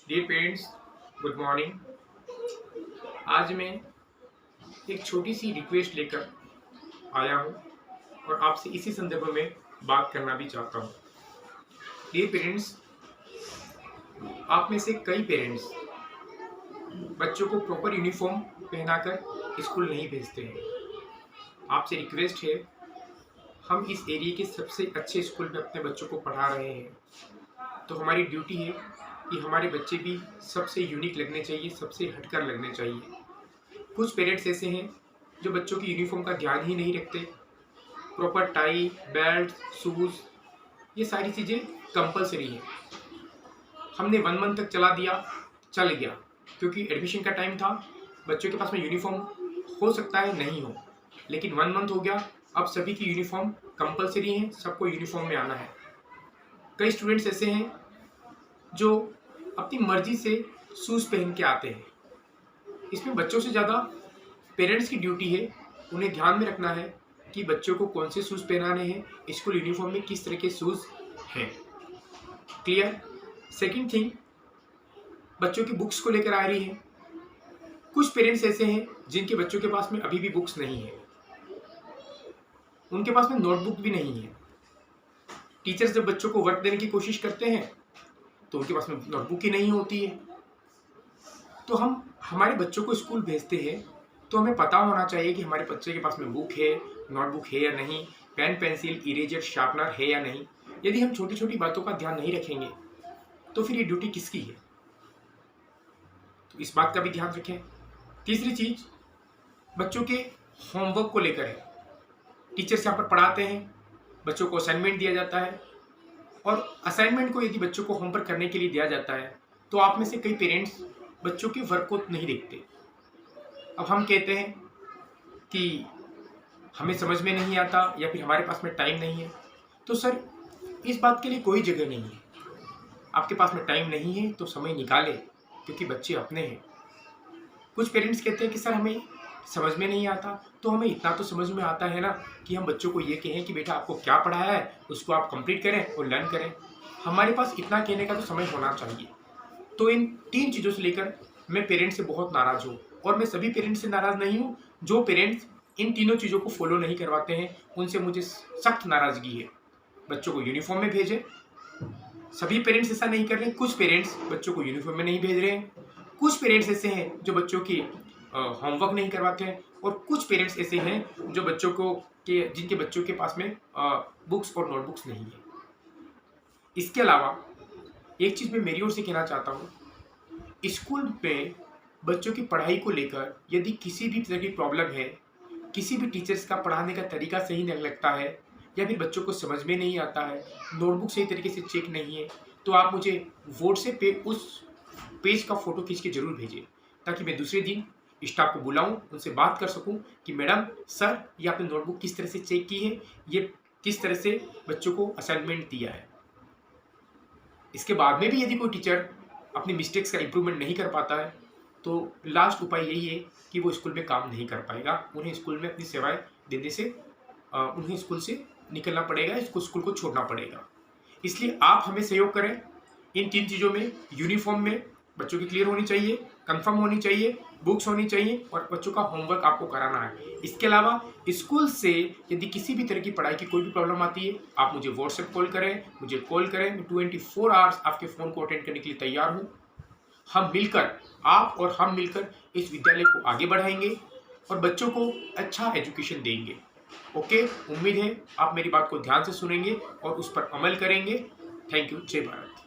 Dear parents, good morning. आज मैं एक छोटी सी रिक्वेस्ट लेकर आया हूँ और आपसे इसी संदर्भ में बात करना भी चाहता हूँ। डियर पेरेंट्स, आप में से कई पेरेंट्स बच्चों को प्रॉपर यूनिफॉर्म पहनाकर स्कूल नहीं भेजते हैं। आपसे रिक्वेस्ट है, हम इस एरिया के सबसे अच्छे स्कूल में अपने बच्चों को पढ़ा रहे हैं, तो हमारी ड्यूटी है कि हमारे बच्चे भी सबसे यूनिक लगने चाहिए, सबसे हटकर लगने चाहिए। कुछ पेरेंट्स ऐसे हैं जो बच्चों की यूनिफॉर्म का ध्यान ही नहीं रखते। प्रॉपर टाई, बेल्ट, शूज़, ये सारी चीज़ें कंपलसरी हैं। हमने 1 मंथ तक चला दिया, चल गया, क्योंकि एडमिशन का टाइम था। बच्चों के पास में यूनिफॉर्म हो सकता है नहीं हो, लेकिन 1 मंथ हो गया, अब सभी की यूनिफॉर्म कंपलसरी है, सबको यूनिफॉर्म में आना है। कई स्टूडेंट्स ऐसे हैं जो अपनी मर्जी से शूज़ पहन के आते हैं। इसमें बच्चों से ज़्यादा पेरेंट्स की ड्यूटी है, उन्हें ध्यान में रखना है कि बच्चों को कौन से शूज़ पहनाने हैं, स्कूल यूनिफॉर्म में किस तरह के शूज़ हैं। क्लियर? सेकंड थिंग, बच्चों की बुक्स को लेकर आ रही है। कुछ पेरेंट्स ऐसे हैं जिनके बच्चों के पास में अभी भी बुक्स नहीं है, उनके पास में नोटबुक भी नहीं है। टीचर्स जब बच्चों को वर्क देने की कोशिश करते हैं तो उनके पास में नोटबुक ही नहीं होती है। तो हम हमारे बच्चों को स्कूल भेजते हैं तो हमें पता होना चाहिए कि हमारे बच्चे के पास में बुक है, नोटबुक है या नहीं, पेन, पेंसिल, इरेजर, शार्पनर है या नहीं। यदि हम छोटी छोटी बातों का ध्यान नहीं रखेंगे तो फिर ये ड्यूटी किसकी है? तो इस बात का भी ध्यान रखें। तीसरी चीज, बच्चों के होमवर्क को लेकर है। टीचर्स यहाँ पर पढ़ाते हैं, बच्चों को असाइनमेंट दिया जाता है, और असाइनमेंट को यदि बच्चों को होमवर्क करने के लिए दिया जाता है तो आप में से कई पेरेंट्स बच्चों के वर्क को नहीं देखते। अब हम कहते हैं कि हमें समझ में नहीं आता या फिर हमारे पास में टाइम नहीं है, तो सर इस बात के लिए कोई जगह नहीं है। आपके पास में टाइम नहीं है तो समय निकालें, क्योंकि बच्चे अपने हैं। कुछ पेरेंट्स कहते हैं कि सर हमें समझ में नहीं आता, तो हमें इतना तो समझ में आता है ना कि हम बच्चों को ये कहें कि बेटा आपको क्या पढ़ाया है उसको आप कंप्लीट करें और लर्न करें। हमारे पास इतना कहने का तो समय होना चाहिए। तो इन 3 चीज़ों से लेकर मैं पेरेंट्स से बहुत नाराज़ हूँ, और मैं सभी पेरेंट्स से नाराज़ नहीं हूँ। जो पेरेंट्स इन तीनों चीज़ों को फॉलो नहीं करवाते हैं उनसे मुझे सख्त नाराज़गी है। बच्चों को यूनिफॉर्म में भेजें। सभी पेरेंट्स ऐसा नहीं कर रहे। कुछ पेरेंट्स बच्चों को यूनिफॉर्म में नहीं भेज रहे हैं। कुछ पेरेंट्स ऐसे हैं जो बच्चों की होमवर्क नहीं करवाते हैं, और कुछ पेरेंट्स ऐसे हैं जो बच्चों को जिनके बच्चों के पास में बुक्स और नोटबुक्स नहीं है। इसके अलावा एक चीज़ मैं मेरी ओर से कहना चाहता हूँ, स्कूल में बच्चों की पढ़ाई को लेकर यदि किसी भी तरह की प्रॉब्लम है, किसी भी टीचर्स का पढ़ाने का तरीका सही नहीं लगता है, या फिर बच्चों को समझ में नहीं आता है, नोटबुक सही तरीके से चेक नहीं है, तो आप मुझे व्हाट्सएप पे उस पेज का फ़ोटो खींच के ज़रूर भेजें, ताकि मैं दूसरे दिन स्टाफ को बुलाऊं, उनसे बात कर सकूं कि मैडम, सर, ये आपने नोटबुक किस तरह से चेक की है, ये किस तरह से बच्चों को असाइनमेंट दिया है। इसके बाद में भी यदि कोई टीचर अपनी मिस्टेक्स का इम्प्रूवमेंट नहीं कर पाता है तो लास्ट उपाय यही है कि वो स्कूल में काम नहीं कर पाएगा। उन्हें स्कूल में अपनी सेवाएं देने से उन्हें स्कूल से निकलना पड़ेगा, इसको स्कूल को छोड़ना पड़ेगा। इसलिए आप हमें सहयोग करें इन 3 चीज़ों में। यूनिफॉर्म में बच्चों की क्लियर होनी चाहिए, कंफर्म होनी चाहिए, बुक्स होनी चाहिए, और बच्चों का होमवर्क आपको कराना है। इसके अलावा स्कूल से यदि किसी भी तरह की पढ़ाई की कोई भी प्रॉब्लम आती है, आप मुझे व्हाट्सएप कॉल करें, मुझे कॉल करें। मैं 24 आवर्स आपके फ़ोन को अटेंड करने के लिए तैयार हूँ। हम मिलकर, आप और हम मिलकर इस विद्यालय को आगे बढ़ाएंगे और बच्चों को अच्छा एजुकेशन देंगे। ओके, उम्मीद है आप मेरी बात को ध्यान से सुनेंगे और उस पर अमल करेंगे। Thank you. जय भारत।